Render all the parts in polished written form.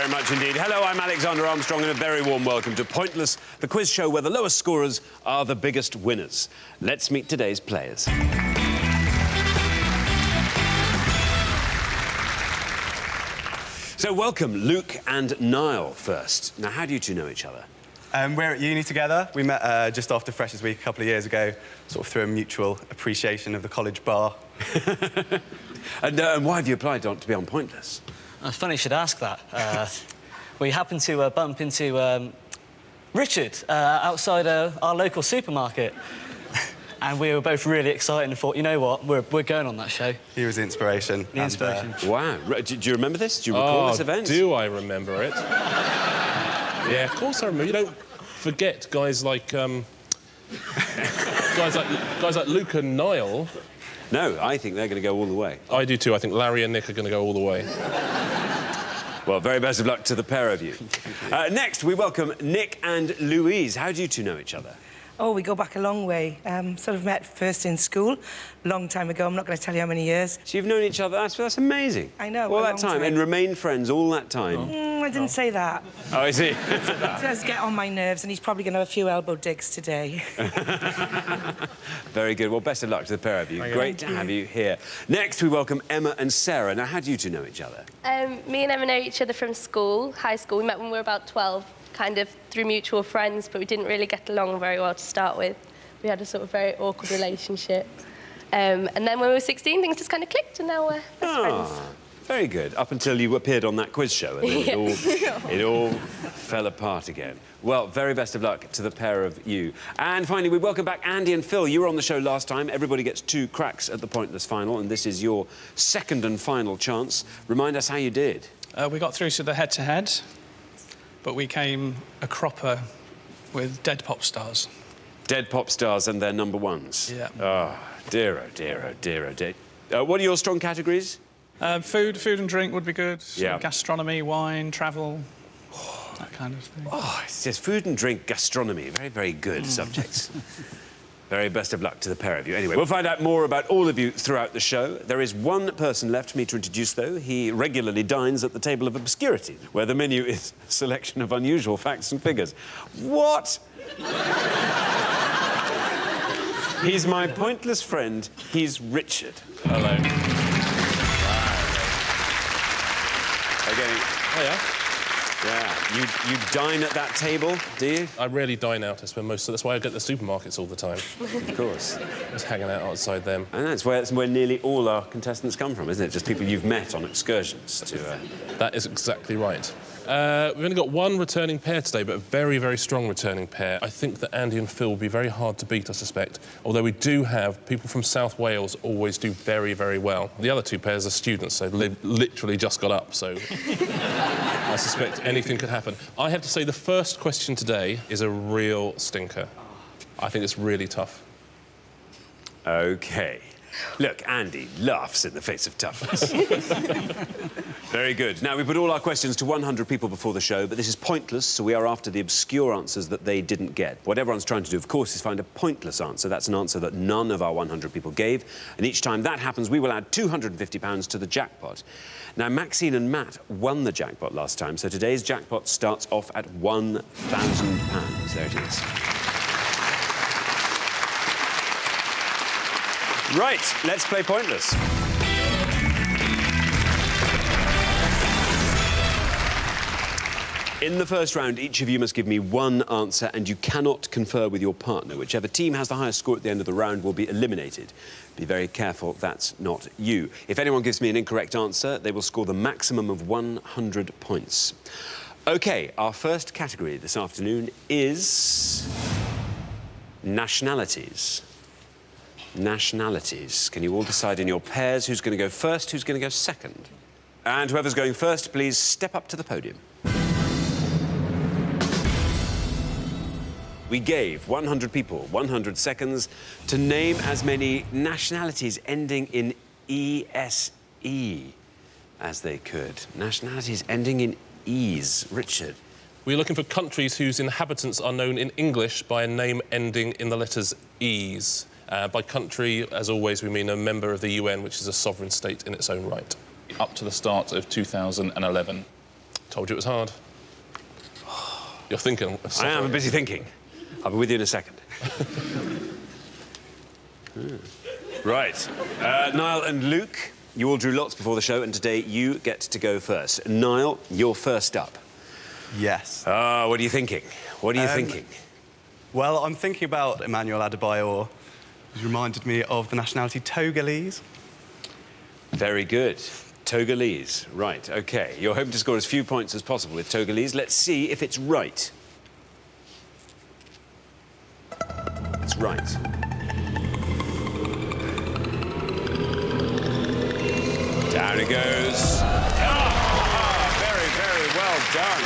very much indeed. Hello, I'm Alexander Armstrong, and a very warm welcome to Pointless, the quiz show where the lowest scorers are the biggest winners. Let's meet today's players. So welcome, Luke and Niall first. Now, how do you two know each other? We're at uni together. We met just after Freshers' Week a couple of years ago, sort of through a mutual appreciation of the college bar. And why have you applied to be on Pointless? It's funny you should ask that. We happened to bump into Richard outside our local supermarket. And we were both really excited and thought, you know what, we're going on that show. He was the inspiration. The inspiration. Wow. Do you remember this? Do you recall this event? Do I remember it? Yeah, of course I remember. You don't forget guys like guys like Luke and Niall. No, I think they're going to go all the way. I do too. I think Larry and Nick are going to go all the way. Well, very best of luck to the pair of you. Next, we welcome Nick and Louise. How do you two know each other? Oh, we go back a long way. Sort of met first in school, long time ago. I'm not going to tell you how many years. So you've known each other? That's amazing. I know, All a that long time, time. and remained friends all that time. I didn't say that. Oh, I see. It does get on my nerves, and he's probably going to have a few elbow digs today. Very good. Well, best of luck to the pair of you. Great to have you here. Next, we welcome Emma and Sarah. Now, how do you two know each other? Me and Emma know each other from school, high school. We met when we were about 12, kind of through mutual friends, but we didn't really get along very well to start with. We had a sort of very awkward relationship. And then when we were 16, things just kind of clicked, and now we're best friends. Very good. Up until you appeared on that quiz show, and then it all fell apart again. Well, very best of luck to the pair of you. And finally, we welcome back Andy and Phil. You were on the show last time. Everybody gets 2 cracks at the Pointless final, and this is your second and final chance. Remind us how you did. We got through to the head-to-head, but we came a cropper with dead pop stars. Dead pop stars and their number ones. Yeah. Oh, dear, oh, dear, oh, dear, oh, dear. What are your strong categories? Food and drink would be good. Yeah. Gastronomy, wine, travel, that kind of thing. Oh, it's just food and drink, gastronomy. Very, very good subjects. Very best of luck to the pair of you. Anyway, we'll find out more about all of you throughout the show. There is one person left for me to introduce, though. He regularly dines at the table of obscurity, where the menu is a selection of unusual facts and figures. What? He's my pointless friend. He's Richard. Hello. Okay. Oh, yeah? Yeah. You dine at that table, do you? I rarely dine out. I spend most of... That's why I get the supermarkets all the time. Of course. Just hanging out outside them. And that's where nearly all our contestants come from, isn't it? Just people you've met on excursions to... That is exactly right. We've only got one returning pair today, but a very, very strong returning pair. I think that Andy and Phil will be very hard to beat, I suspect. Although we do have people from South Wales always do very, very well. The other 2 pairs are students, so they've literally just got up, so I suspect anything could happen. I have to say the first question today is a real stinker. I think it's really tough. OK. Look, Andy laughs in the face of toughness. Very good. Now, we put all our questions to 100 people before the show, but this is pointless, so we are after the obscure answers that they didn't get. What everyone's trying to do, of course, is find a pointless answer. That's an answer that none of our 100 people gave, and each time that happens, we will add £250 to the jackpot. Now, Maxine and Matt won the jackpot last time, so today's jackpot starts off at £1,000. There it is. Right, let's play Pointless. In the first round, each of you must give me one answer, and you cannot confer with your partner. Whichever team has the highest score at the end of the round will be eliminated. Be very careful that's not you. If anyone gives me an incorrect answer, they will score the maximum of 100 points. OK, our first category this afternoon is... nationalities. Nationalities. Can you all decide in your pairs who's going to go first, who's going to go second? And whoever's going first, please step up to the podium. We gave 100 people 100 seconds to name as many nationalities ending in ESE as they could. Nationalities ending in E's. Richard. We're looking for countries whose inhabitants are known in English by a name ending in the letters E's. By country, as always, we mean a member of the UN, which is a sovereign state in its own right. Up to the start of 2011. Told you it was hard. You're thinking. Of I am busy thinking. I'll be with you in a second. Right. Niall and Luke, you all drew lots before the show, and today you get to go first. Niall, you're first up. Yes. What are you thinking? What are you thinking? Well, I'm thinking about Emmanuel Adebayor, who's reminded me of the nationality Togolese. Very good. Togolese. Right, OK. You're hoping to score as few points as possible with Togolese. Let's see if it's right. It's right. Down it goes. Very, very well done.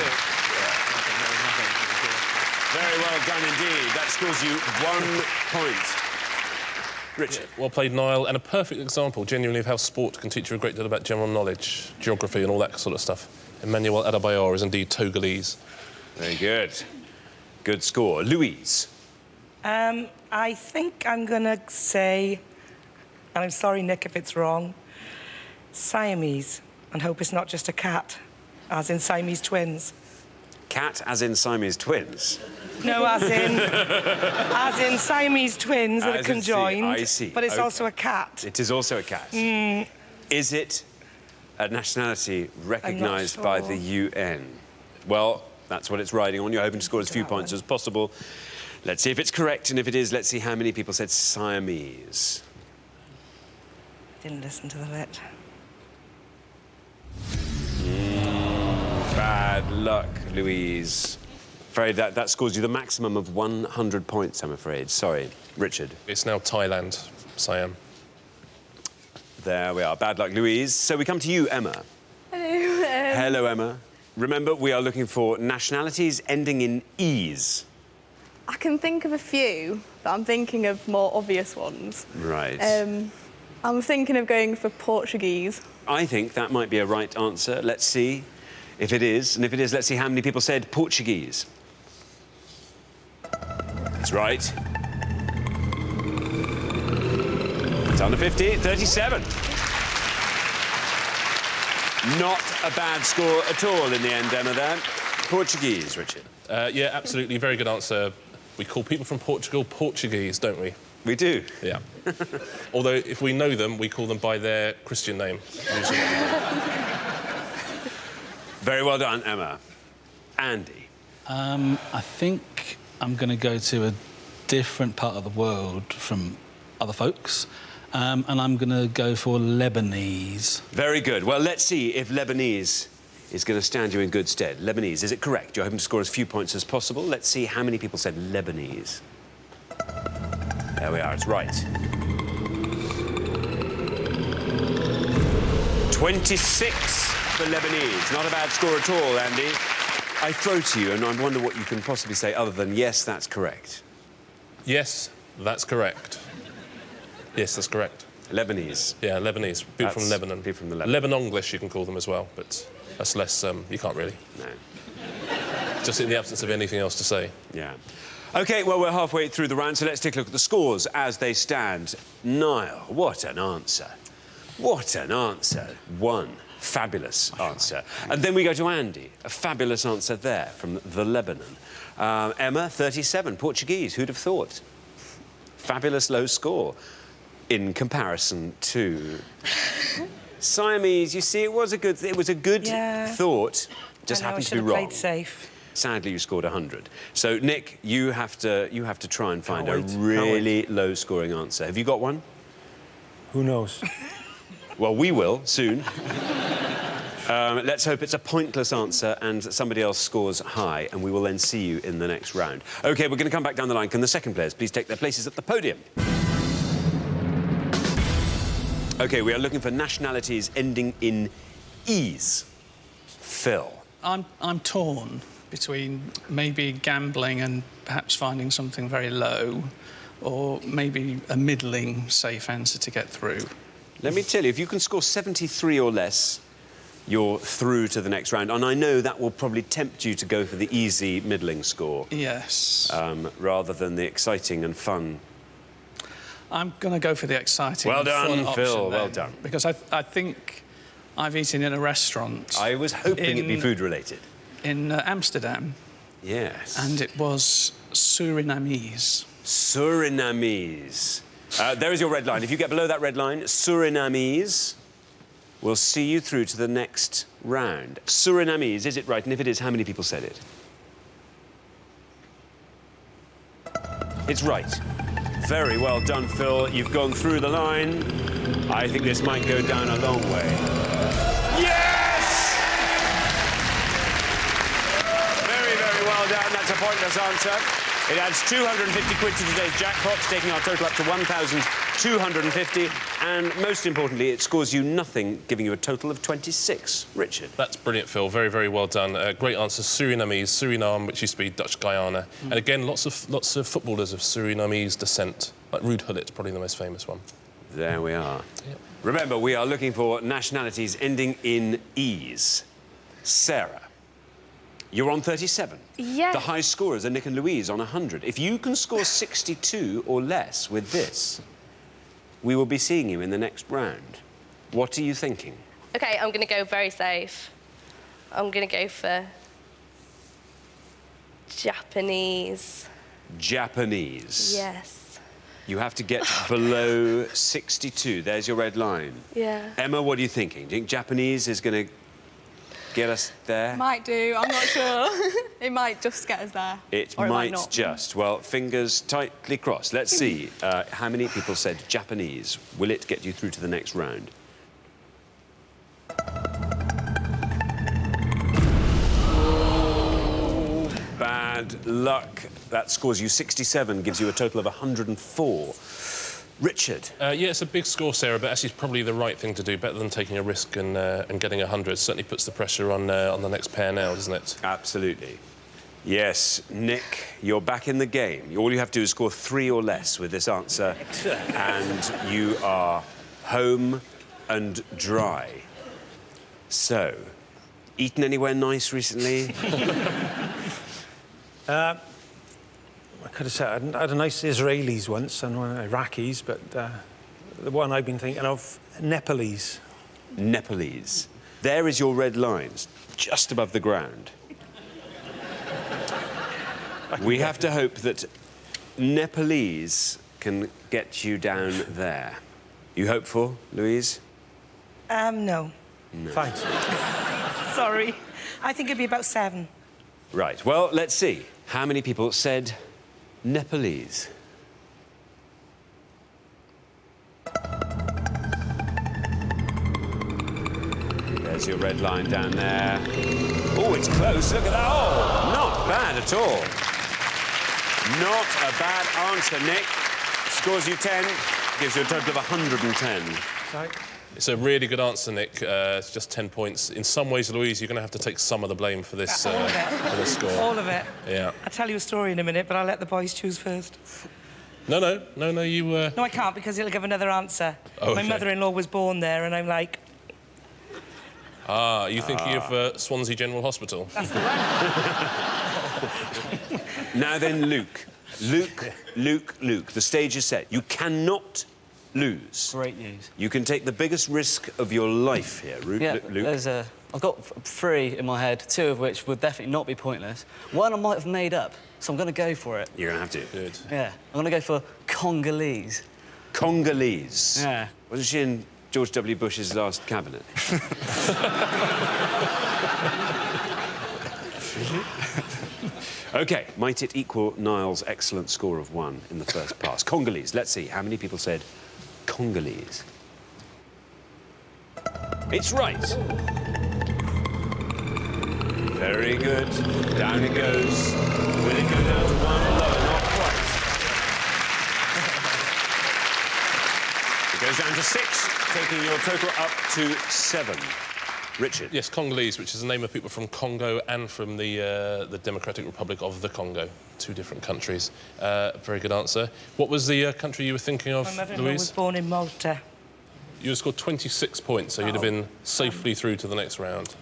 Very well done indeed. That scores you 1 point. Richard. Well played, Niall, and a perfect example, genuinely, of how sport can teach you a great deal about general knowledge, geography and all that sort of stuff. Emmanuel Adebayor is indeed Togolese. Very good. Good score. Louise. I think I'm going to say, and I'm sorry, Nick, if it's wrong, Siamese, and hope it's not just a cat, as in Siamese twins. Cat as in Siamese twins? No, as in Siamese twins that are As in conjoined. I see. But it's Okay. also a cat. It is also a cat. Is it a nationality recognised sure. by the UN? Well, that's what it's riding on. You're hoping to score as few that points one. as possible. Let's see if it's correct, and if it is, let's see how many people said Siamese. Didn't listen to the vet. Bad luck, Louise. Afraid that scores you the maximum of 100 points, I'm afraid. Sorry. Richard. It's now Thailand, Siam. There we are. Bad luck, Louise. So we come to you, Emma. Hello. Hello, Emma. Remember, we are looking for nationalities ending in "-ese". I can think of a few, but I'm thinking of more obvious ones. Right. I'm thinking of going for Portuguese. I think that might be a right answer. Let's see if it is. And if it is, let's see how many people said Portuguese. That's right. It's under 50, 37. Not a bad score at all in the end, Emma, there. Portuguese, Richard. Yeah, absolutely, very good answer. We call people from Portugal Portuguese, don't we? We do. Yeah. Although, if we know them, we call them by their Christian name, usually. Very well done, Emma. Andy. I think I'm going to go to a different part of the world from other folks, and I'm going to go for Lebanese. Very good. Well, let's see if Lebanese is going to stand you in good stead. Lebanese, is it correct? You're hoping to score as few points as possible. Let's see how many people said Lebanese. There we are, it's right. 26 for Lebanese. Not a bad score at all, Andy. I throw to you, and I wonder what you can possibly say other than, yes, that's correct. Yes, that's correct. Yes, that's correct. Lebanese. Yeah, Lebanese. People from That's Lebanon. people from the Lebanon. Lebanonglish, you can call them as well, but that's less, you can't really. No. Just in the absence of anything else to say. Yeah. OK, well, we're halfway through the round, so let's take a look at the scores as they stand. Niall, what an answer. What an answer. One fabulous answer. And then we go to Andy, a fabulous answer there from the Lebanon. Emma, 37, Portuguese, who'd have thought? Fabulous low score in comparison to Siamese. You see, it was a good thought, just I know, happened I to be should have wrong. played safe. Sadly, you scored 100. So, Nick, you have to try and find a wait, can't really low-scoring answer. Have you got one? Who knows? Well, we will soon. Let's hope it's a pointless answer and somebody else scores high, and we will then see you in the next round. OK, we're going to come back down the line. Can the second players please take their places at the podium? OK, we are looking for nationalities ending in "-ese". Phil. I'm torn between maybe gambling and perhaps finding something very low, or maybe a middling safe answer to get through. Let me tell you, if you can score 73 or less, you're through to the next round. And I know that will probably tempt you to go for the easy middling score. Yes. Rather than the exciting and fun. I'm going to go for the exciting Well and fun done, option Phil, well then, done. Because I think I've eaten in a restaurant I was hoping it'd be food-related. in Amsterdam, Yes. and it was Surinamese. Surinamese. There is your red line. If you get below that red line, Surinamese, we'll see you through to the next round. Surinamese, is it right? And if it is, how many people said it? It's right. Very well done, Phil. You've gone through the line. I think this might go down a long way. Yes! Very, very well done. That's a pointless answer. It adds 250 quid to today's jackpot, taking our total up to 1,250. And most importantly, it scores you nothing, giving you a total of 26. Richard. That's brilliant, Phil. Very, very well done. Great answer. Surinamese, Suriname, which used to be Dutch Guyana. And again, lots of footballers of Surinamese descent. Like Ruud Gullit, probably the most famous one. There we are. Yep. Remember, we are looking for nationalities ending in E's. Sarah, you're on 37. Yes. The high scorers are Nick and Louise on 100. If you can score 62 or less with this, we will be seeing you in the next round. What are you thinking? OK, I'm going to go very safe. I'm going to go for Japanese. Japanese. Yes. You have to get below 62. There's your red line. Yeah. Emma, what are you thinking? Do you think Japanese is going to get us there? Might do, I'm not sure. It might just get us there. It or might not. just. Well, fingers tightly crossed. Let's see how many people said Japanese. Will it get you through to the next round? Bad luck. That scores you 67, gives you a total of 104. Richard. Yeah, it's a big score, Sarah, but actually it's probably the right thing to do, better than taking a risk and getting 100. Certainly puts the pressure on the next pair now, doesn't it? Absolutely. Yes, Nick, you're back in the game. All you have to do is score 3 or less with this answer, and you are home and dry. So, eaten anywhere nice recently? I could have said I had a nice Israelis once and one Iraqis, but the one I've been thinking of, Nepalese. Nepalese. There is your red lines, just above the ground. We have to hope that Nepalese can get you down there. You hopeful, Louise? No. Thanks. Sorry. I think it'd be about 7. Right, well, let's see. How many people said Nepalese? There's your red line down there. Oh, it's close. Look at that. Oh, not bad at all. Not a bad answer, Nick. Scores you 10, gives you a total of 110. Sorry. It's a really good answer, Nick. It's just 10 points. In some ways, Louise, you're going to have to take some of the blame for this, for this score. All of it. Yeah. I'll tell you a story in a minute, but I'll let the boys choose first. No, you... No, I can't, because he'll give another answer. Oh, My okay. mother-in-law was born there, and I'm like... Ah, you thinking of Swansea General Hospital? That's the one. Now then, Luke. Luke, the stage is set. You cannot lose. Great news. You can take the biggest risk of your life here, Luke. Yeah, Luke. I've got 3 in my head, 2 of which would definitely not be pointless. One I might have made up, so I'm going to go for it. You're going to have to. Good. Yeah, I'm going to go for Congolese. Congolese. Yeah. Wasn't she in George W. Bush's last cabinet? OK, might it equal Niall's excellent score of 1 in the first pass? Congolese, let's see. How many people said Congolese? It's right. Very good. Down it goes. Will it go down to 1? No, not quite. It goes down to 6, taking your total up to 7. Richard. Yes, Congolese, which is the name of people from Congo and from the Democratic Republic of the Congo. 2 different countries. Very good answer. What was the country you were thinking of, My mother-in-law Louise? was born in Malta. You would scored 26 points, so you'd have been safely through to the next round.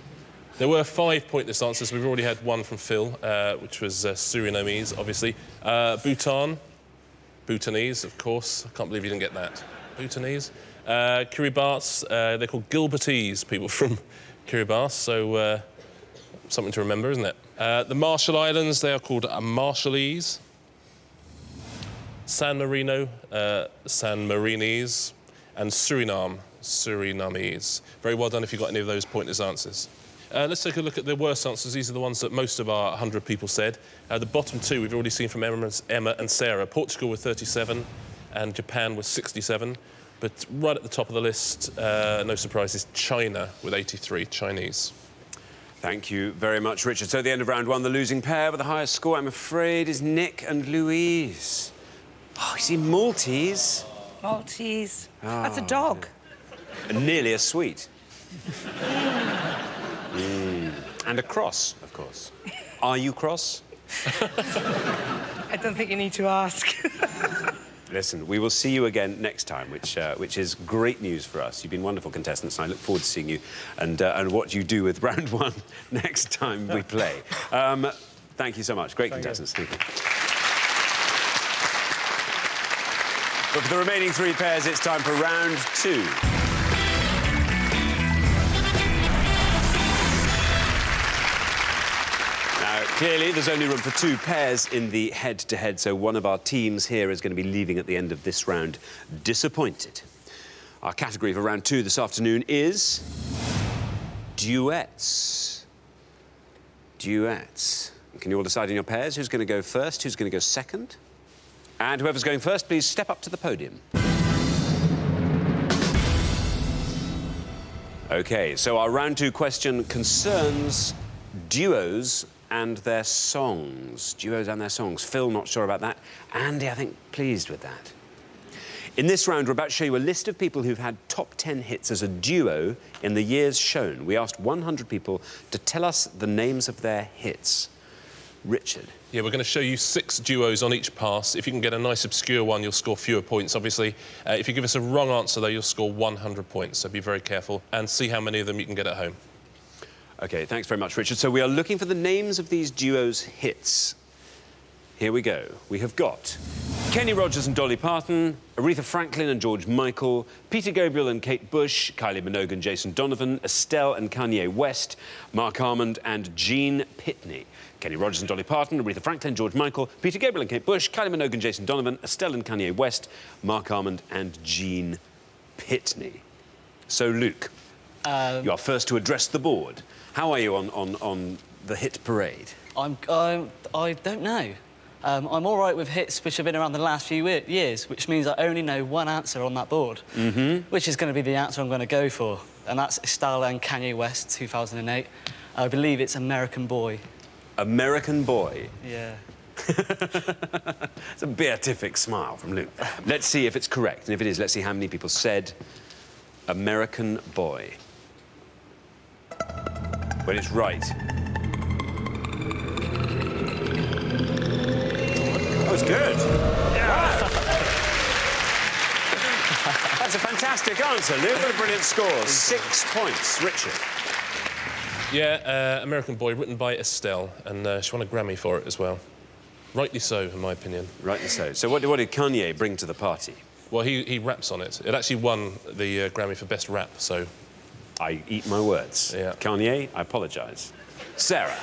There were 5 pointless answers. We've already had 1 from Phil, which was Surinamese, obviously. Bhutanese, of course. I can't believe you didn't get that. Bhutanese. Kiribati, they're called Gilbertese, people from Kiribati, so something to remember, isn't it? The Marshall Islands, they are called Marshallese. San Marino, San Marinese, and Suriname, Surinamese. Very well done if you got any of those pointless answers. Let's take a look at the worst answers. These are the ones that most of our 100 people said. The bottom two we've already seen from Emma and Sarah. Portugal with 37 and Japan with 67. But right at the top of the list, no surprises, China with 83, Chinese. Thank you very much, Richard. So at the end of round one, the losing pair with the highest score, I'm afraid, is Nick and Louise. Oh, you see, Maltese. Maltese. That's a dog. And nearly a sweet. And a cross, of course. Are you cross? I don't think you need to ask. Listen, we will see you again next time, which is great news for us. You've been wonderful contestants, and I look forward to seeing you and what you do with round one next time we play. Thank you so much. Great contestants. Thank you. But for the remaining three pairs, it's time for round two. Clearly, there's only room for two pairs in the head-to-head, so one of our teams here is going to be leaving at the end of this round disappointed. Our category for round two this afternoon is duets. Duets. Can you all decide in your pairs who's going to go first, who's going to go second? And whoever's going first, please step up to the podium. OK, so our round two question concerns duos and their songs. Duos and their songs. Phil, not sure about that. Andy, I think, pleased with that. In this round, we're about to show you a list of people who've had top 10 hits as a duo in the years shown. We asked 100 people to tell us the names of their hits. Richard. Yeah, we're going to show you 6 duos on each pass. If you can get a nice obscure one, you'll score fewer points, obviously. If you give us a wrong answer, though, you'll score 100 points, so be very careful and see how many of them you can get at home. OK, thanks very much, Richard. So we are looking for the names of these duos' hits. Here we go. We have got Kenny Rogers and Dolly Parton, Aretha Franklin and George Michael, Peter Gabriel and Kate Bush, Kylie Minogue and Jason Donovan, Estelle and Kanye West, Mark Armand and Gene Pitney. Kenny Rogers and Dolly Parton, Aretha Franklin, George Michael, Peter Gabriel and Kate Bush, Kylie Minogue and Jason Donovan, Estelle and Kanye West, Mark Armand and Gene Pitney. So, Luke, you are first to address the board. How are you on the hit parade? I don't know. I'm all right with hits which have been around the last few years, which means I only know one answer on that board, which is going to be the answer I'm going to go for, and that's Estelle and Kanye West, 2008. I believe it's American Boy. American Boy? Yeah. It's a beatific smile from Luke. Let's see if it's correct, and if it is, let's see how many people said American Boy. Well, it's right. That was good. Yeah. That's a fantastic answer, Luke. What a brilliant score. 6 points. Richard. Yeah, American Boy, written by Estelle, and she won a Grammy for it as well. Rightly so, in my opinion. Rightly so. So what did Kanye bring to the party? Well, he raps on it. It actually won the Grammy for Best Rap, so... I eat my words. Yeah. Kanye, I apologise. Sarah.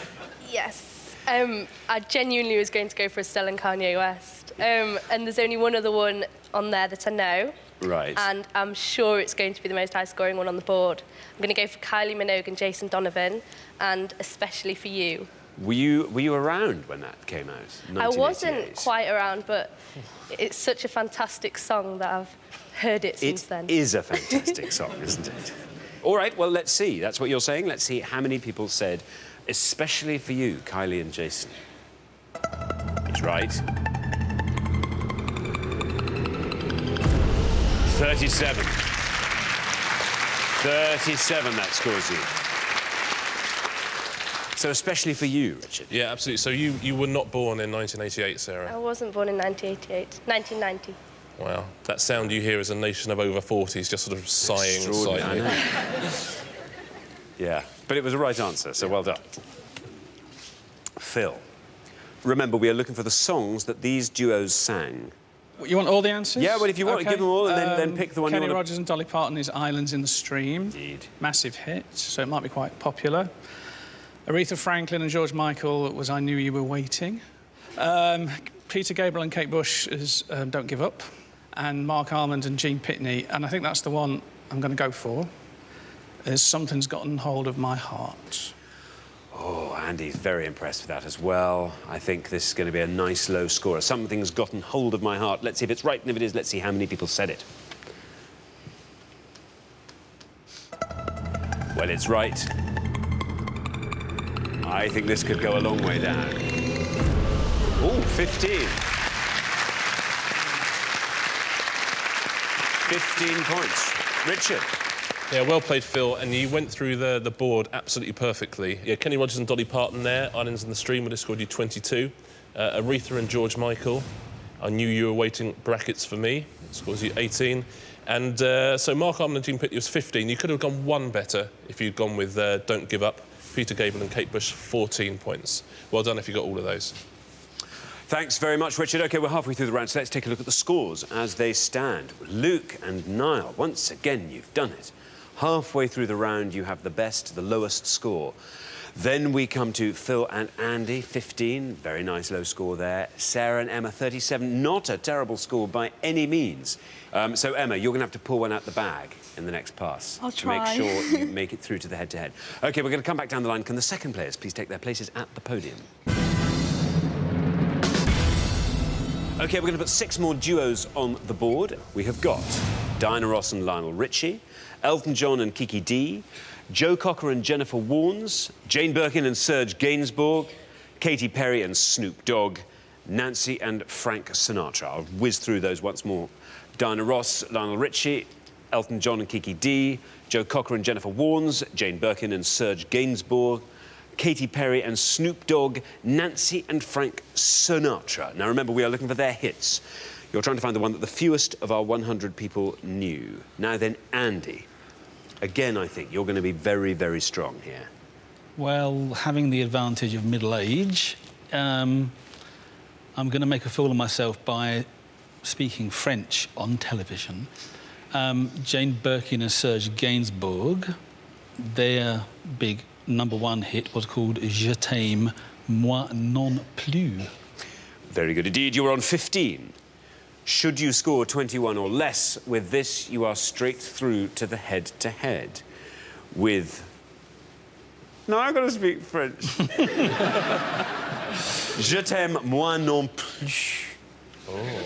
Yes. I genuinely was going to go for Estelle and Kanye West. And there's only one other one on there that I know. Right. And I'm sure it's going to be the most high-scoring one on the board. I'm going to go for Kylie Minogue and Jason Donovan, and Especially for You. Were you around when that came out? I wasn't quite around, but it's such a fantastic song that I've heard it since then. It is a fantastic song, isn't it? All right, well, let's see. That's what you're saying. Let's see how many people said, Especially for You, Kylie and Jason. It's right. 37. 37, that scores you. So Especially for You, Richard. Yeah, absolutely. So you were not born in 1988, Sarah? I wasn't born in 1990. Wow. That sound you hear as a nation of over 40s just sort of sighing slightly. Yeah, but it was the right answer, so well done. Phil, remember, we are looking for the songs that these duos sang You want all the answers? Yeah, well, if you want, Okay. give them all and then pick the one Kenny you want. Rogers and Dolly Parton is Islands in the Stream. Indeed. Massive hit, so it might be quite popular. Aretha Franklin and George Michael was I Knew You Were Waiting. Peter Gabriel and Kate Bush is Don't Give Up. And Mark Almond and Gene Pitney, and I think that's the one I'm going to go for, is Something's Gotten Hold of My Heart. Oh, Andy's very impressed with that as well. I think this is going to be a nice low score. Something's gotten hold of my heart. Let's see if it's right, and if it is, let's see how many people said it. Well, it's right. I think this could go a long way down. Oh, 15. 15 points. Richard. Yeah, well played, Phil, and you went through the board absolutely perfectly. Yeah, Kenny Rogers and Dolly Parton there, Islands in the Stream would have scored you 22. Aretha and George Michael, I Knew You Were Waiting, brackets for me, scores you 18. And so Mark Almond and Gene Pitney was 15. You could have gone one better if you'd gone with Don't Give Up. Peter Gabriel and Kate Bush, 14 points. Well done if you got all of those. Thanks very much, Richard. OK, we're halfway through the round, so let's take a look at the scores as they stand. Luke and Niall, once again, you've done it. Halfway through the round, you have the best, the lowest score. Then we come to Phil and Andy, 15. Very nice low score there. Sarah and Emma, 37. Not a terrible score by any means. So, Emma, you're going to have to pull one out the bag in the next pass. I'll to make try. sure you make it through to the head-to-head. OK, we're going to come back down the line. Can the second players please take their places at the podium? OK, we're going to put 6 more duos on the board. We have got Diana Ross and Lionel Richie, Elton John and Kiki Dee, Joe Cocker and Jennifer Warnes, Jane Birkin and Serge Gainsbourg, Katy Perry and Snoop Dogg, Nancy and Frank Sinatra. I'll whiz through those once more. Diana Ross, Lionel Richie, Elton John and Kiki Dee, Joe Cocker and Jennifer Warnes, Jane Birkin and Serge Gainsbourg, Katy Perry and Snoop Dogg, Nancy and Frank Sinatra. Now, remember, we are looking for their hits. You're trying to find the one that the fewest of our 100 people knew. Now then, Andy, again, I think you're going to be very, very strong here. Well, having the advantage of middle age, I'm going to make a fool of myself by speaking French on television. Jane Birkin and Serge Gainsbourg, their big #1 hit was called Je t'aime, moi non plus. Very good indeed. You were on 15. Should you score 21 or less with this, you are straight through to the head-to-head with... No, I've got to speak French. Je t'aime, moi non plus. Oh.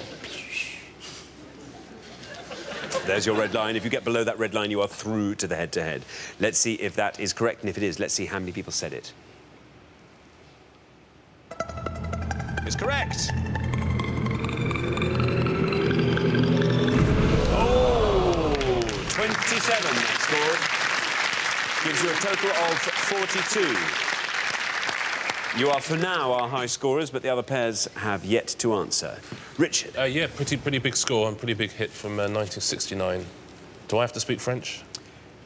There's your red line. If you get below that red line, you are through to the head-to-head. Let's see if that is correct, and if it is, let's see how many people said it. It's correct. Oh, 27 that scored. Gives you a total of 42. You are, for now, our high scorers, but the other pairs have yet to answer. Richard. Yeah, pretty big score and pretty big hit from 1969. Do I have to speak French?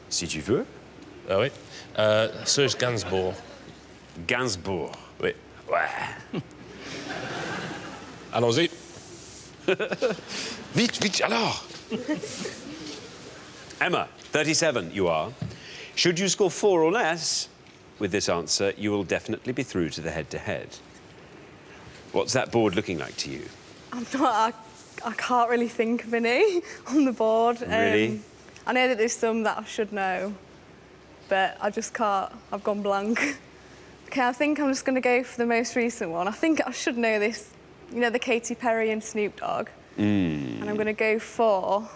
Si tu veux. Oh, oui. Serge Gainsbourg. Gainsbourg. Oui. Ouais. Allons-y. Vite, vite, alors. Emma, 37 you are. Should you score 4 or less with this answer, you will definitely be through to the head-to-head. What's that board looking like to you? I can't really think of any on the board. Really? I know that there's some that I should know, but I just can't. I've gone blank. OK, I think I'm just going to go for the most recent one. I think I should know this. You know, the Katy Perry and Snoop Dogg. And I'm going to go for...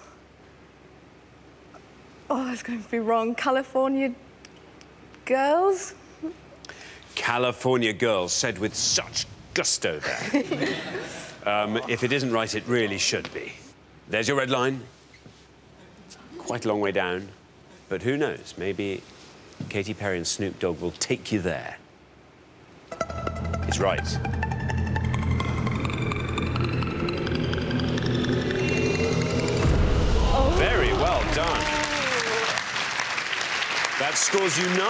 Oh, it's going to be wrong. California Girls? California Girls, said with such gusto there. If it isn't right, it really should be. There's your red line. Quite a long way down. But who knows? Maybe Katy Perry and Snoop Dogg will take you there. It's right. Very well done. That scores you 9. A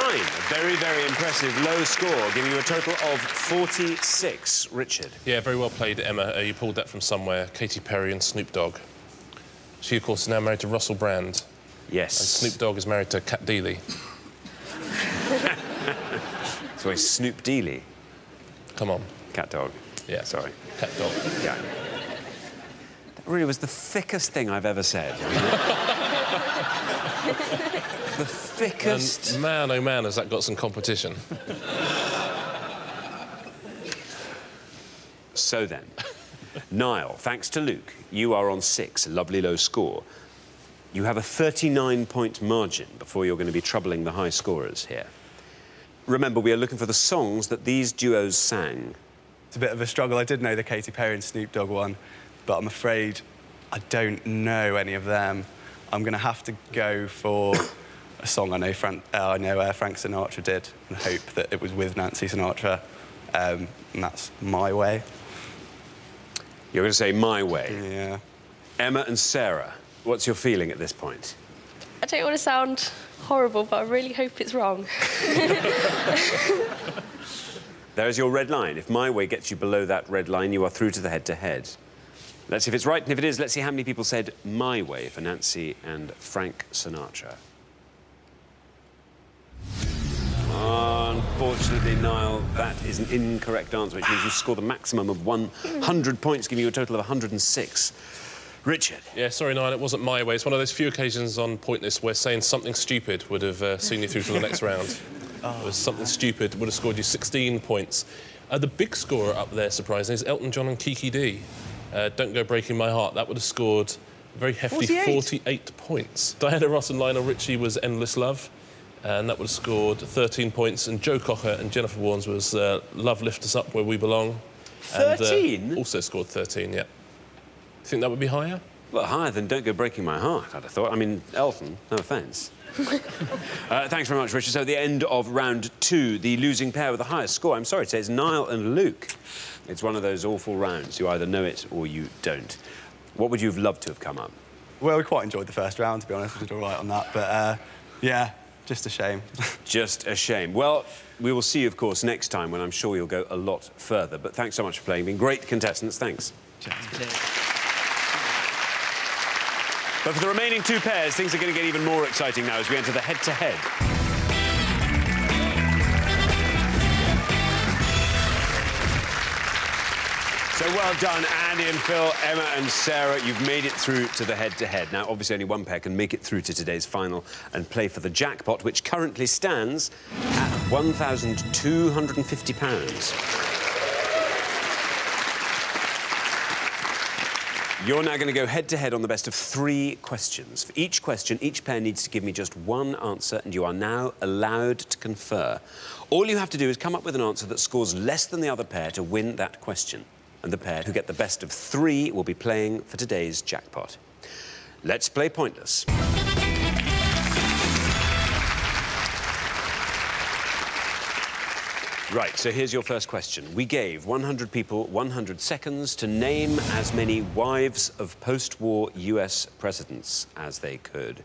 very, very impressive low score, giving you a total of 46. Richard. Yeah, very well played, Emma. You pulled that from somewhere. Katy Perry and Snoop Dogg. She, of course, is now married to Russell Brand. Yes. And Snoop Dogg is married to Cat Deeley. So it's Snoop Dealey. Come on. Cat Dog. Yeah. Sorry. Cat Dog. Yeah. That really was the thickest thing I've ever said. The thickest... And man, oh man, has that got some competition. So then, Niall, thanks to Luke, you are on 6, a lovely low score. You have a 39-point margin before you're going to be troubling the high scorers here. Remember, we are looking for the songs that these duos sang. It's a bit of a struggle. I did know the Katy Perry and Snoop Dogg one, but I'm afraid I don't know any of them. I'm going to have to go for a song I know Frank Sinatra did and hope that it was with Nancy Sinatra, and that's My Way. You're going to say My Way. Yeah. Emma and Sarah, what's your feeling at this point? I don't want to sound horrible, but I really hope it's wrong. There's your red line. If My Way gets you below that red line, you are through to the head-to-head. Let's see if it's right, and if it is, let's see how many people said My Way for Nancy and Frank Sinatra. Unfortunately, Niall, that is an incorrect answer, which means you score the maximum of 100 points, giving you a total of 106. Richard. Yeah, sorry, Niall, it wasn't My Way. It's one of those few occasions on Pointless where saying something stupid would have seen you through to the next round. It was something stupid, would have scored you 16 points. The big scorer up there, surprisingly, is Elton John and Kiki Dee. Don't Go Breaking My Heart. That would have scored a very hefty 48 points. Diana Ross and Lionel Richie was Endless Love, and that would have scored 13 points. And Joe Cocker and Jennifer Warnes was Love Lift Us Up Where We Belong. 13? And, also scored 13, yeah. Think that would be higher? Well, higher than Don't Go Breaking My Heart, I'd have thought. I mean, Elton, no offence. Thanks very much, Richard. So at the end of round 2, the losing pair with the highest score, I'm sorry to say, is Niall and Luke. It's one of those awful rounds. You either know it or you don't. What would you have loved to have come up? Well, we quite enjoyed the first round, to be honest. We did all right on that, but, yeah, just a shame. Just a shame. Well, we will see you, of course, next time when I'm sure you'll go a lot further. But thanks so much for playing. You've been great contestants. Thanks. Cheers. But for the remaining 2 pairs, things are going to get even more exciting now as we enter the head-to-head. So well done, Andy and Phil, Emma and Sarah. You've made it through to the head-to-head. Now, obviously, only one pair can make it through to today's final and play for the jackpot, which currently stands at £1,250. You're now going to go head-to-head on the best of 3 questions. For each question, each pair needs to give me just one answer, and you are now allowed to confer. All you have to do is come up with an answer that scores less than the other pair to win that question. And the pair who get the best of 3 will be playing for today's jackpot. Let's play Pointless. Right, so here's your first question. We gave 100 people 100 seconds to name as many wives of post-war US presidents as they could.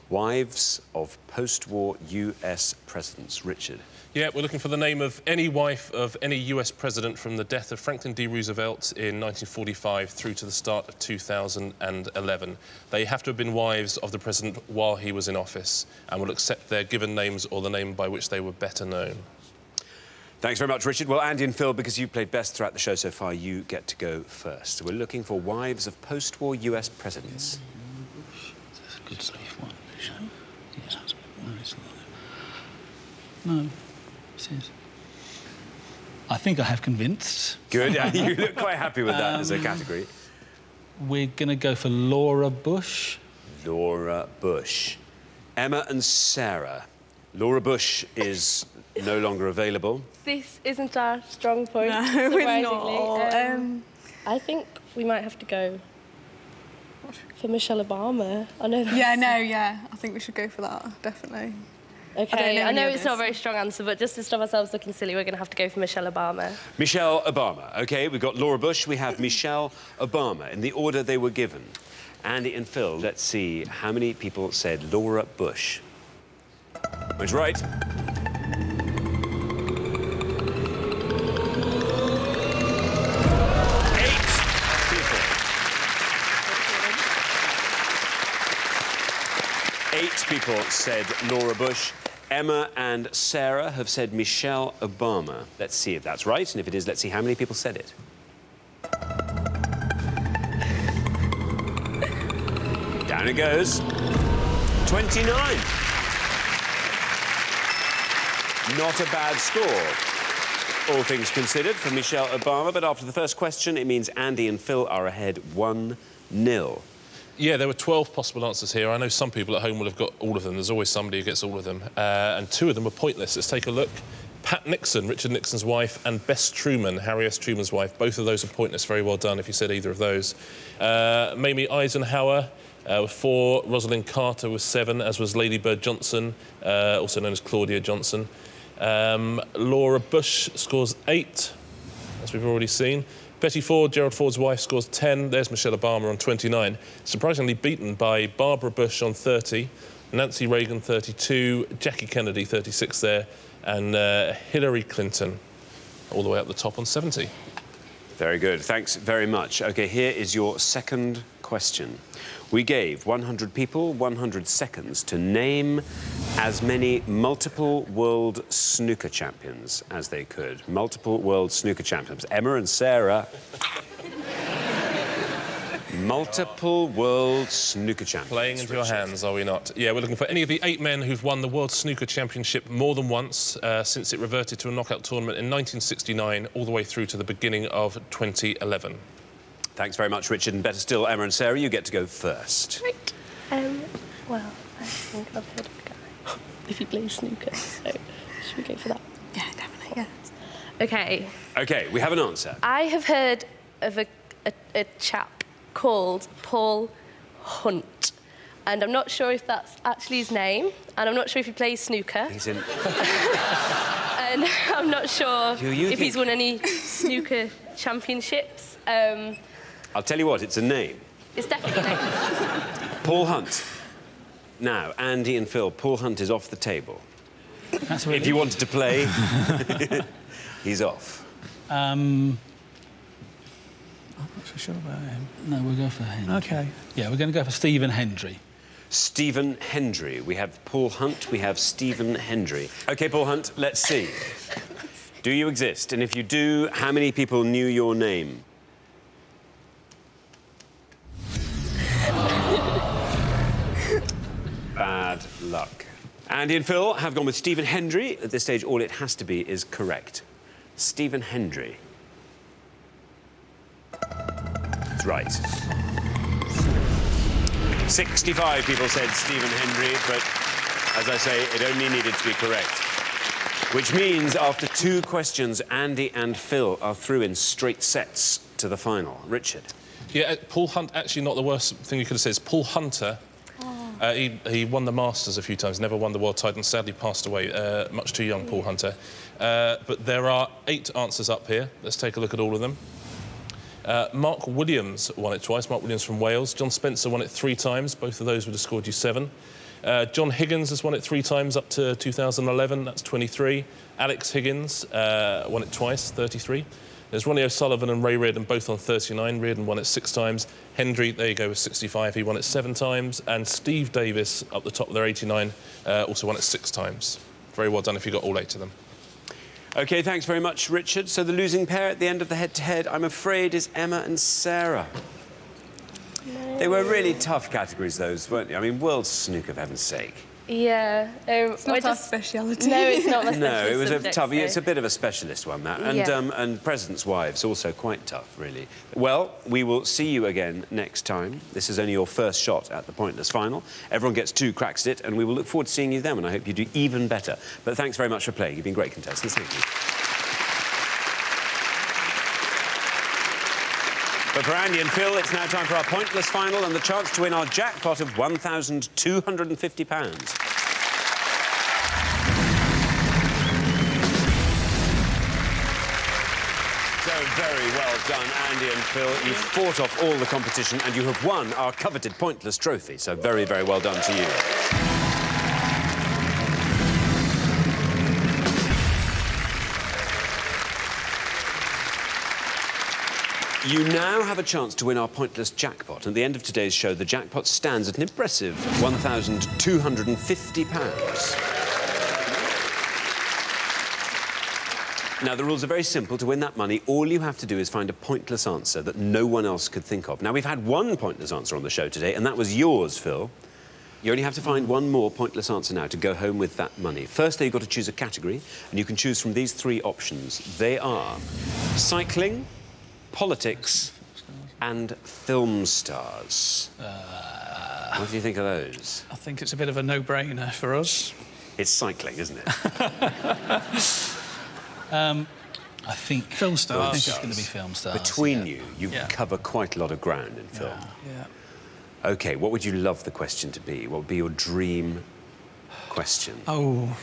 Wives of post-war US presidents. Richard. Yeah, we're looking for the name of any wife of any US president from the death of Franklin D. Roosevelt in 1945 through to the start of 2011. They have to have been wives of the president while he was in office and will accept their given names or the name by which they were better known. Thanks very much, Richard. Well, Andy and Phil, because you've played best throughout the show so far, you get to go first. So we're looking for wives of post-war US presidents. That's a good safe one. No, it is. I think I have convinced. Good. You look quite happy with that as a category. We're going to go for Laura Bush. Laura Bush. Emma and Sarah. Laura Bush is no longer available. This isn't our strong point, No, it's surprisingly. not. I think we might have to go for Michelle Obama. I know that's... Yeah, I think we should go for that, definitely. OK, I know any it's not a others. very strong answer, but just to stop ourselves looking silly, we're going to have to go for Michelle Obama. Michelle Obama. OK, we've got Laura Bush, we have Michelle Obama, in the order they were given. Andy and Phil, let's see how many people said Laura Bush. Which right. Eight people said Laura Bush. Emma and Sarah have said Michelle Obama. Let's see if that's right, and if it is, let's see how many people said it. Down it goes. 29. Not a bad score, all things considered, for Michelle Obama. But after the first question, it means Andy and Phil are ahead 1-0. Yeah, there were 12 possible answers here. I know some people at home will have got all of them. There's always somebody who gets all of them. And 2 of them were pointless. Let's take a look. Pat Nixon, Richard Nixon's wife, and Bess Truman, Harry S. Truman's wife. Both of those are pointless. Very well done if you said either of those. Mamie Eisenhower with 4. Rosalind Carter with 7, as was Lady Bird Johnson, also known as Claudia Johnson. Laura Bush scores 8, as we've already seen. Betty Ford, Gerald Ford's wife, scores 10. There's Michelle Obama on 29. Surprisingly beaten by Barbara Bush on 30, Nancy Reagan 32, Jackie Kennedy 36 there, and Hillary Clinton all the way up the top on 70. Very good. Thanks very much. OK, here is your second question. We gave 100 people 100 seconds to name as many multiple world snooker champions as they could. Multiple world snooker champions. Emma and Sarah. Multiple world snooker champions. Playing into your hands, are we not? Yeah, we're looking for any of the 8 men who've won the World Snooker Championship more than once since it reverted to a knockout tournament in 1969 all the way through to the beginning of 2011. Thanks very much, Richard, and better still, Emma and Sarah, you get to go first. Right. Well, I think I've heard of a guy if he plays snooker, so should we go for that? Yeah, definitely, yeah. OK. OK, we have an answer. I have heard of a chap called Paul Hunt, and I'm not sure if that's actually his name, and I'm not sure if he plays snooker. He's in... And I'm not sure if he's won any snooker championships. I'll tell you what, it's a name. It's definitely a name. Paul Hunt. Now, Andy and Phil, Paul Hunt is off the table. That's really... If you wanted to play, he's off. I'm not so sure about him. No, we'll go for Hendry. OK. Yeah, we're going to go for Stephen Hendry. Stephen Hendry. We have Paul Hunt, we have Stephen Hendry. OK, Paul Hunt, let's see. Do you exist? And if you do, how many people knew your name? Bad luck. Andy and Phil have gone with Stephen Hendry. At this stage, all it has to be is correct. Stephen Hendry. That's right. 65 people said Stephen Hendry, but as I say, it only needed to be correct. Which means after 2 questions, Andy and Phil are through in straight sets to the final. Richard. Yeah, Paul Hunt, actually not the worst thing you could have said. It's Paul Hunter. He won the Masters a few times, never won the world title, and sadly passed away. Much too young, Paul Hunter. But there are 8 answers up here. Let's take a look at all of them. Mark Williams won it twice. Mark Williams from Wales. John Spencer won it 3 times. Both of those would have scored you 7. John Higgins has won it 3 times up to 2011. That's 23. Alex Higgins won it twice, 33. There's Ronnie O'Sullivan and Ray Reardon, both on 39. Reardon won it 6 times. Hendry, there you go, with 65. He won it 7 times. And Steve Davis, up the top there, 89, also won it 6 times. Very well done if you got all 8 of them. OK, thanks very much, Richard. So the losing pair at the end of the head-to-head, I'm afraid, is Emma and Sarah. They were really tough categories, those, weren't they? I mean, world snooker, for heaven's sake. Yeah. It's not our speciality. No, it's not my specialist No, it was subject, a tough... so. It's a bit of a specialist one, that. And, Yeah. and President's Wives, also quite tough, really. Well, we will see you again next time. This is only your first shot at the Pointless final. Everyone gets 2 cracks at it, and we will look forward to seeing you then, and I hope you do even better. But thanks very much for playing. You've been great contestants. Thank you. But for Andy and Phil, it's now time for our Pointless final and the chance to win our jackpot of £1,250. So very well done, Andy and Phil. You've fought off all the competition and you have won our coveted Pointless trophy. So very, very well done to you. You now have a chance to win our pointless jackpot. At the end of today's show, the jackpot stands at an impressive £1,250. Now, the rules are very simple. To win that money, all you have to do is find a pointless answer that no one else could think of. Now, we've had one pointless answer on the show today, and that was yours, Phil. You only have to find one more pointless answer now to go home with that money. Firstly, you've got to choose a category, and you can choose from these three options. They are cycling, politics, and film stars. What do you think of those? I think it's a bit of a no-brainer for us. It's cycling, isn't it? I think Film stars. I think it's going to be film stars. Between yeah. you cover quite a lot of ground in film. Yeah. OK, what would you love the question to be? What would be your dream question? Oh,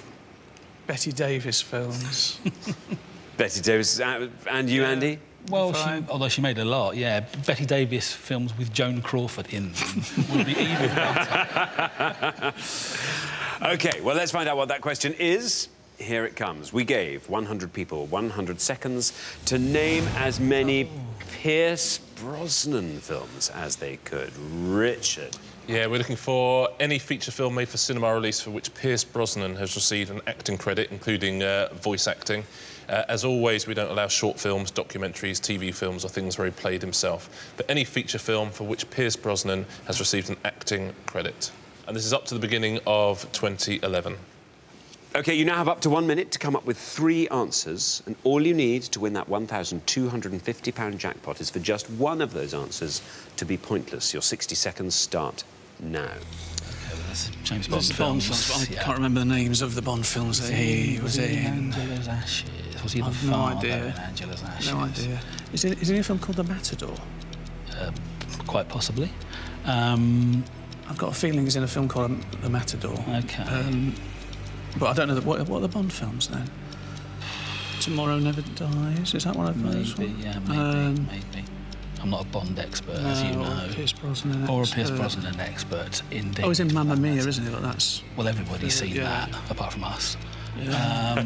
Betty Davis films. Betty Davis. And you, Andy? Well, although she made a lot, yeah. Betty Davis films with Joan Crawford in them would be even better. OK, well, let's find out what that question is. Here it comes. We gave 100 people 100 seconds to name as many Pierce Brosnan films as they could. Richard. Yeah, we're looking for any feature film made for cinema release for which Pierce Brosnan has received an acting credit, including voice acting. As always, we don't allow short films, documentaries, TV films or things where he played himself. But any feature film for which Pierce Brosnan has received an acting credit. And this is up to the beginning of 2011. OK, you now have up to 1 minute to come up with 3 answers, and all you need to win that £1,250 jackpot is for just one of those answers to be pointless. Your 60 seconds start now. OK, well, that's James Bond films. I can't remember the names of the Bond films that he was in. Angela's Ashes. Was he the I've no father idea. in Angela's Ashes? No idea. Is it in a film called The Matador? Quite possibly. I've got a feeling he's in a film called The Matador. OK. But I don't know what are the Bond films then. Tomorrow Never Dies. Is that one of those? Maybe, yeah, maybe. I'm not a Bond expert, as you know. Pierce Brosnan. Or a Pierce Brosnan expert, indeed. Oh, he's in Mamma Mia, isn't he? But that's... Well, everybody's seen Yeah. that, apart from us. Yeah.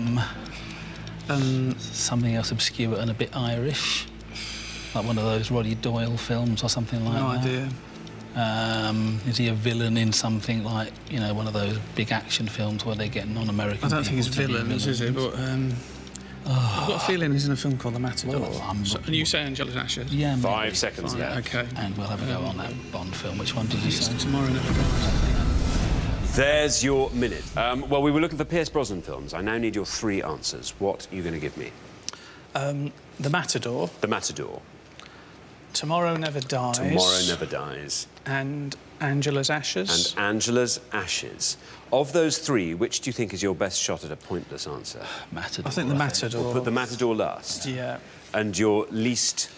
Something else obscure and a bit Irish, like one of those Roddy Doyle films or something like no that. idea. Is he a villain in something like, you know, one of those big action films where they get non-American I don't think he's people to be villains, is he? But I've got a feeling he's in a film called The Matador. Well, and you say Angela's Ashes? Yeah, 5 seconds Fine, left. OK. And we'll have a go on that Bond film. Which one did you say? Tomorrow Never Dies. There's your minute. Well, we were looking for Pierce Brosnan films. I now need your 3 answers. What are you going to give me? The Matador. The Matador. Tomorrow Never Dies. Tomorrow Never Dies. And Angela's Ashes. And Angela's Ashes. Of those 3, which do you think is your best shot at a pointless answer? Matador. I think The Matador. We'll put The Matador last. Yeah. And your least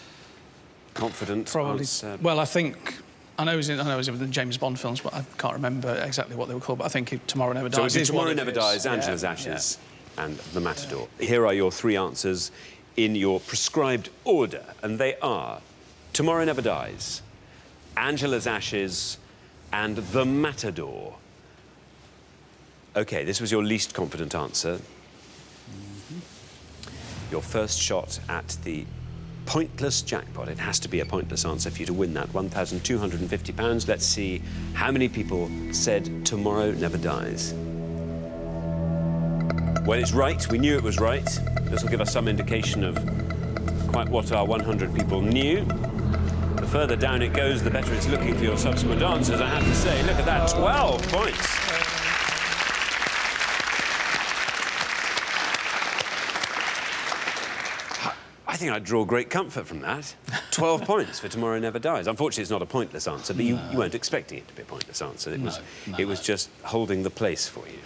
confident Probably. answer? Well, I think... I know he's in the James Bond films, but I can't remember exactly what they were called. But I think Tomorrow Never Dies. So it's is one Tomorrow of Never his. Dies, Angela's Ashes, and The Matador. Here are your 3 answers in your prescribed order, and they are Tomorrow Never Dies, Angela's Ashes, and The Matador. OK, this was your least confident answer. Your first shot at the pointless jackpot. It has to be a pointless answer for you to win that £1,250. Let's see how many people said Tomorrow Never Dies. Well, it's right. We knew it was right. This will give us some indication of quite what our 100 people knew. The further down it goes, the better it's looking for your subsequent answers, I have to say. Look at that, 12 points. I think I'd draw great comfort from that. 12 points for Tomorrow Never Dies. Unfortunately, it's not a pointless answer, but you weren't expecting it to be a pointless answer. It was just holding the place for you.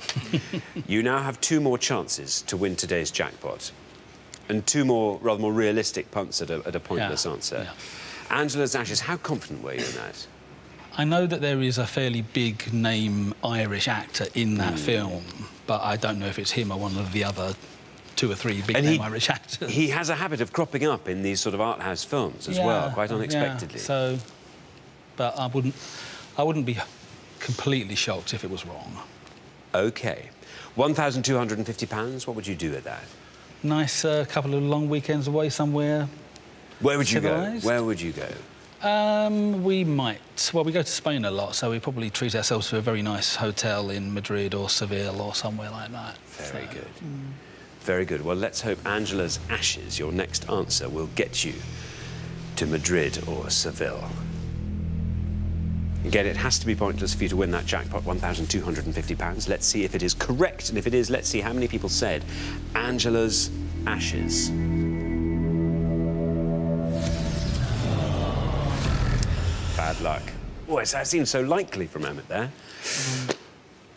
You now have 2 more chances to win today's jackpot, and 2 more, rather more realistic punts at a pointless answer. Yeah. Angela's Ashes, how confident were you in that? I know that there is a fairly big name Irish actor in that film, but I don't know if it's him or one of the other 2 or 3 big name Irish actors. He has a habit of cropping up in these sort of art house films as well, quite unexpectedly. Yeah, so, but I wouldn't be completely shocked if it was wrong. OK. £1,250, what would you do with that? Nice couple of long weekends away somewhere. Where would you go? civilised. Where would you go? We might. Well, we go to Spain a lot, so we probably treat ourselves to a very nice hotel in Madrid or Seville or somewhere like that. Very good. Very good. Well, let's hope Angela's ashes, your next answer, will get you to Madrid or Seville. Again, it has to be pointless for you to win that jackpot, £1,250. Let's see if it is correct, and if it is, let's see how many people said Angela's ashes. Bad luck. Oh, that seems so likely for a moment there.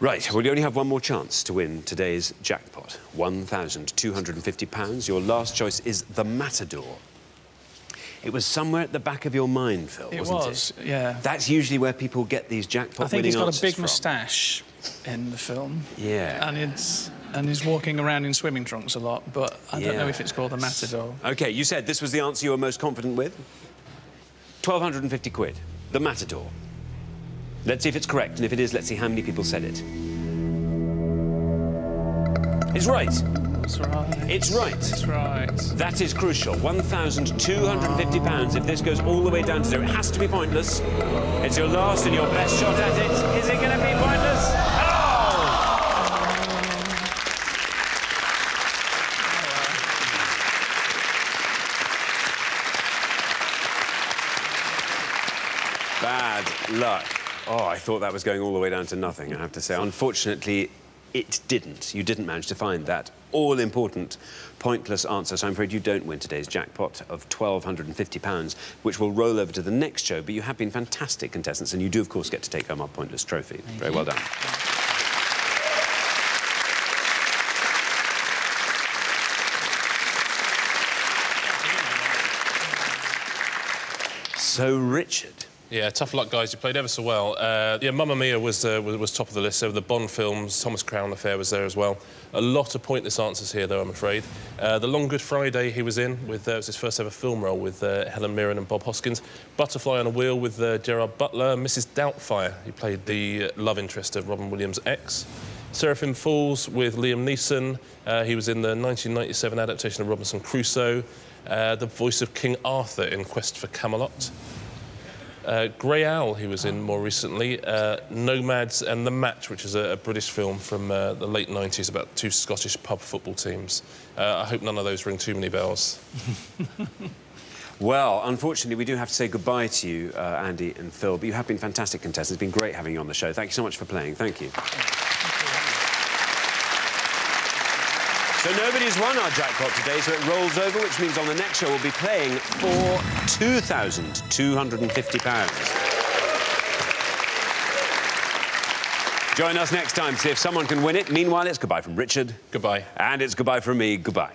Right, well, you only have one more chance to win today's jackpot, £1,250. Your last choice is the Matador. It was somewhere at the back of your mind, Phil, wasn't it? Yeah. That's usually where people get these jackpot I think winning he's got a answers big from. moustache in the film. Yeah. And he's walking around in swimming trunks a lot, but I don't know if it's called the Matador. OK, you said this was the answer you were most confident with? 1,250 quid. The Matador. Let's see if it's correct, and if it is, let's see how many people said it. It's right. That's right. It's right. That's right. That is crucial. £1,250. If this goes all the way down to zero, it has to be pointless. It's your last and your best shot at it. Is it going to be pointless? Bad luck. Oh, I thought that was going all the way down to nothing, I have to say. Unfortunately, it didn't. You didn't manage to find that all-important, pointless answer. So I'm afraid you don't win today's jackpot of £1,250, which will roll over to the next show. But you have been fantastic contestants, and you do, of course, get to take home our pointless trophy. Very well done. So, Richard. Yeah, tough luck, guys. You played ever so well. Yeah, Mamma Mia was top of the list. So the Bond films, Thomas Crown Affair was there as well. A lot of pointless answers here, though, I'm afraid. The Long Good Friday he was in, with it was his first ever film role with Helen Mirren and Bob Hoskins. Butterfly on a Wheel with Gerard Butler. Mrs. Doubtfire, he played the love interest of Robin Williams' ex. Seraphim Falls with Liam Neeson. He was in the 1997 adaptation of Robinson Crusoe. The voice of King Arthur in Quest for Camelot. Grey Owl, he was in more recently, Nomads and The Match, which is a British film from the late 90s about two Scottish pub football teams. I hope none of those ring too many bells. Well, unfortunately, we do have to say goodbye to you, Andy and Phil, but you have been fantastic contestants. It's been great having you on the show. Thank you so much for playing. Thank you. So nobody's won our jackpot today, so it rolls over, which means on the next show we'll be playing for £2,250. Join us next time to see if someone can win it. Meanwhile, it's goodbye from Richard. Goodbye. And it's goodbye from me. Goodbye.